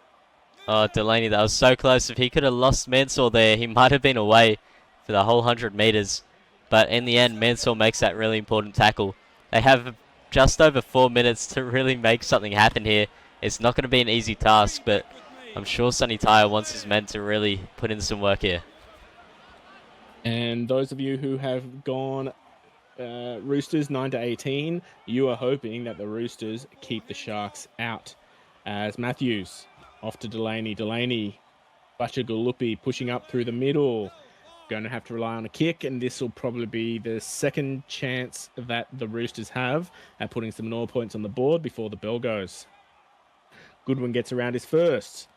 Oh, Delaney, that was so close. If he could have lost Mansell there, he might have been away for the whole 100 meters. But in the end, Mansell makes that really important tackle. They have just over 4 minutes to really make something happen here. It's not going to be an easy task, but I'm sure Sonny Tyre wants his men to really put in some work here. And those of you who have gone Roosters 9-18, you are hoping that the Roosters keep the Sharks out. As Matthews off to Delaney. Delaney, Bachagulupi pushing up through the middle. Going to have to rely on a kick, and this will probably be the second chance that the Roosters have at putting some more points on the board before the bell goes. Goodwin gets around his first.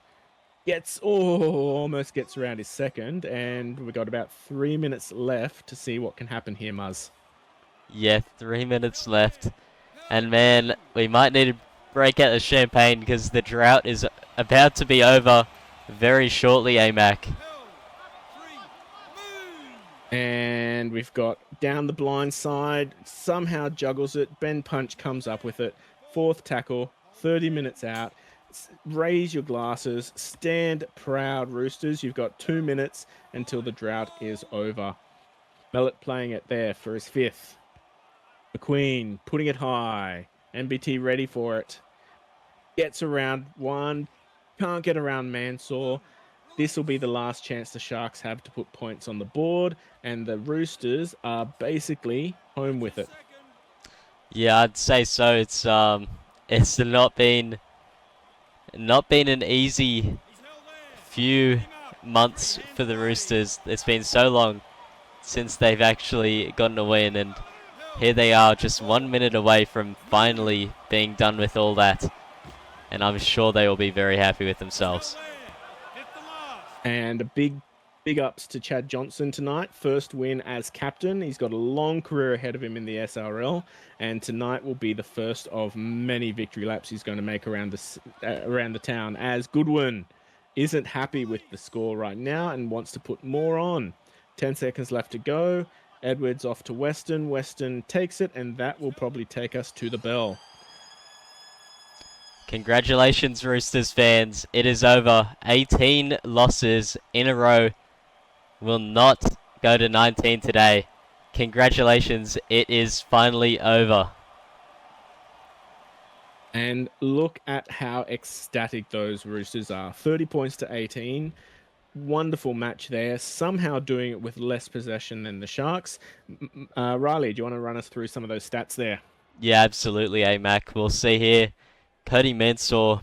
Almost gets around his second, and we've got about 3 minutes left to see what can happen here, Muzz. Yeah, 3 minutes left. And man, we might need to break out the champagne because the drought is about to be over very shortly, AMAC. And we've got down the blind side, somehow juggles it. Ben Punch comes up with it. Fourth tackle, 30 minutes out. Raise your glasses. Stand proud, Roosters. You've got 2 minutes until the drought is over. Mellett playing it there for his fifth. McQueen putting it high. NBT ready for it. Gets around one. Can't get around Mansour. This will be the last chance the Sharks have to put points on the board, and the Roosters are basically home with it. Yeah, I'd say so. It's not been an easy few months for the Roosters. It's been so long since they've actually gotten a win, and here they are just 1 minute away from finally being done with all that. And I'm sure they will be very happy with themselves. And a big ups to Chad Johnson tonight. First win as captain. He's got a long career ahead of him in the SRL, and tonight will be the first of many victory laps he's going to make around the town, as Goodwin isn't happy with the score right now and wants to put more on. 10 seconds left to go. Edwards off to Weston. Weston takes it, and that will probably take us to the bell. Congratulations, Roosters fans. It is over. 18 losses in a row. Will not go to 19 today. Congratulations. It is finally over. And look at how ecstatic those Roosters are. 30 points to 18. Wonderful match there. Somehow doing it with less possession than the Sharks. Riley, do you want to run us through some of those stats there? Yeah, absolutely, Mac. We'll see here. Cody Mansour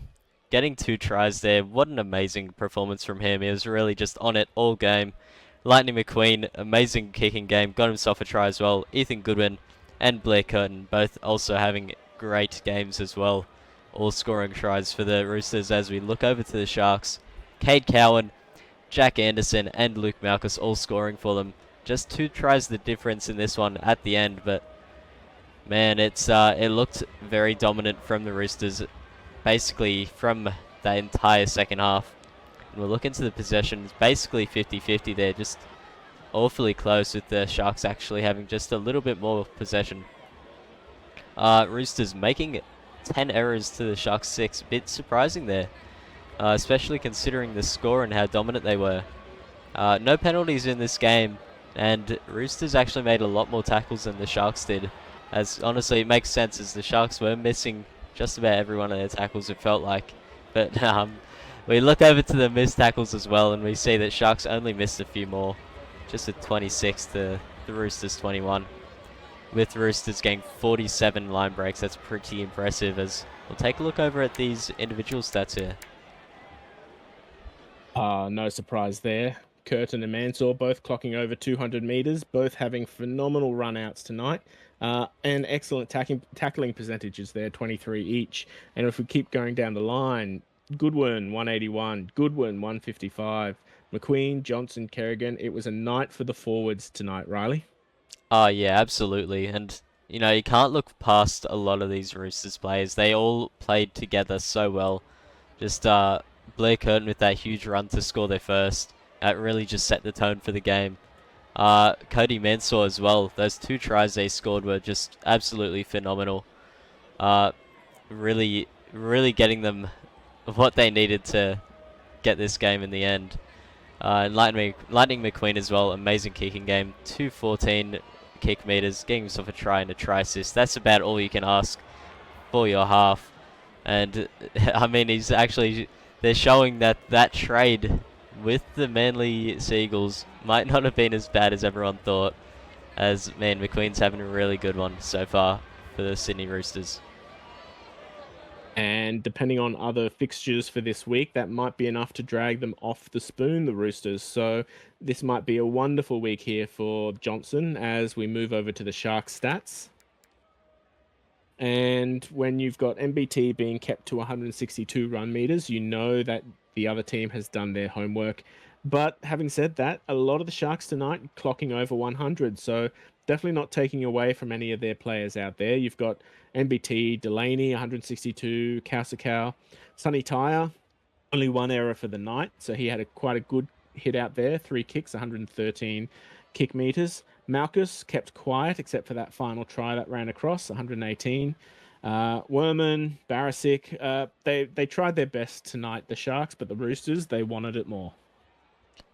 getting 2 tries there. What an amazing performance from him. He was really just on it all game. Lightning McQueen, amazing kicking game. Got himself a try as well. Ethan Goodwin and Blair Curtin both also having great games as well. All scoring tries for the Roosters as we look over to the Sharks. Cade Cowan, Jack Anderson and Luke Malkus all scoring for them. Just 2 tries the difference in this one at the end, but man, it looked very dominant from the Roosters basically from the entire second half. And we'll look into the possessions, basically 50-50 there, just awfully close with the Sharks actually having just a little bit more possession. Roosters making 10 errors to the Sharks 6, a bit surprising there. Especially considering the score and how dominant they were. No penalties in this game, and Roosters actually made a lot more tackles than the Sharks did. As honestly, it makes sense as the Sharks were missing just about every one of their tackles, it felt like. But we look over to the missed tackles as well, and we see that Sharks only missed a few more. Just at 26 to the Roosters 21. With Roosters getting 47 line breaks, that's pretty impressive. As we'll take a look over at these individual stats here. No surprise there. Curtin and Mansour both clocking over 200 meters, both having phenomenal run-outs tonight. And excellent tackling percentages there, 23 each. And if we keep going down the line, Goodwin, 181. Goodwin, 155. McQueen, Johnson, Kerrigan. It was a night for the forwards tonight, Riley. Oh, yeah, absolutely. And, you know, you can't look past a lot of these Roosters players. They all played together so well. Just Blair Curtin with that huge run to score their first. That really just set the tone for the game. Cody Mansour as well. Those 2 tries they scored were just absolutely phenomenal. Really getting them what they needed to get this game in the end. Lightning McQueen as well. Amazing kicking game. 214 kick meters. Getting himself a try and a try assist. That's about all you can ask for your half. And I mean, they're showing that trade with the Manly Seagulls might not have been as bad as everyone thought. As, man, McQueen's having a really good one so far for the Sydney Roosters. And depending on other fixtures for this week, that might be enough to drag them off the spoon, the Roosters. So this might be a wonderful week here for Johnson as we move over to the Sharks stats. And when you've got MBT being kept to 162 run meters, you know that the other team has done their homework. But having said that, a lot of the Sharks tonight clocking over 100. So definitely not taking away from any of their players out there. You've got MBT, Delaney, 162, Kausakau, Sonny Tyre, only 1 error for the night. So he had quite a good hit out there, 3 kicks, 113 kick meters. Malkus kept quiet except for that final try that ran across, 118. Werman, Barisic, they tried their best tonight, the Sharks, but the Roosters, they wanted it more.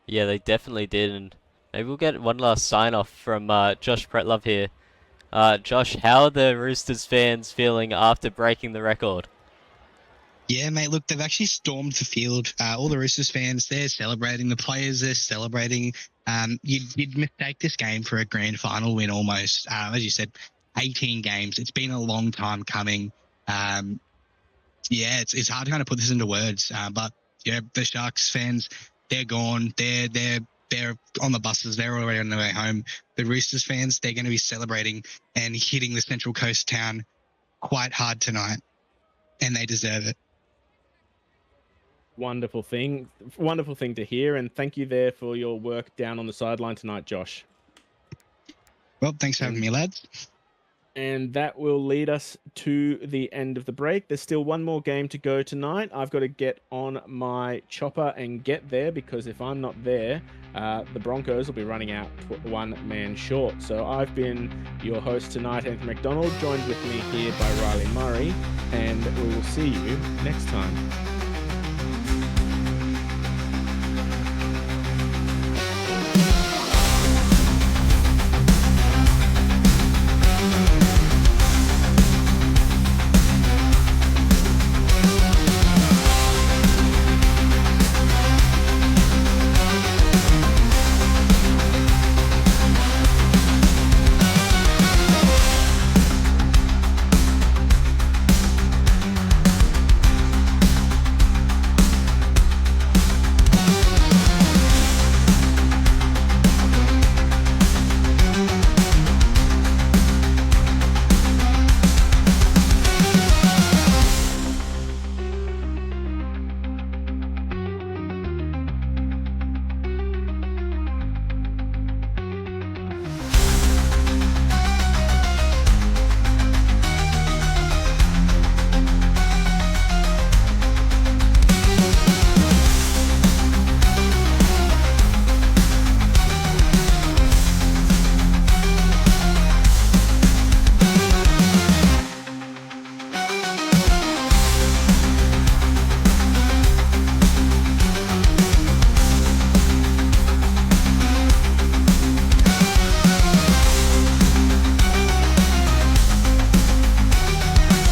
Yeah, they definitely did, and maybe we'll get one last sign-off from Josh Pretlove here. Josh, how are the Roosters fans feeling after breaking the record? Yeah, mate, look, they've actually stormed the field. All the Roosters fans, they're celebrating. The players, they're celebrating. You'd mistake this game for a grand final win almost. As you said, 18 games. It's been a long time coming. Yeah, it's hard to kind of put this into words, but yeah, the Sharks fans, they're gone. They're on the buses. They're already on their way home. The Roosters fans, they're going to be celebrating and hitting the Central Coast town quite hard tonight, and they deserve it. Wonderful thing to hear, and thank you there for your work down on the sideline tonight, Josh. Well, thanks for having me, lads. And that will lead us to the end of the break. There's still one more game to go tonight. I've got to get on my chopper and get there, because if I'm not there, the Broncos will be running out one man short. So I've been your host tonight, Anthony McDonald, joined with me here by Riley Murray, and we will see you next time.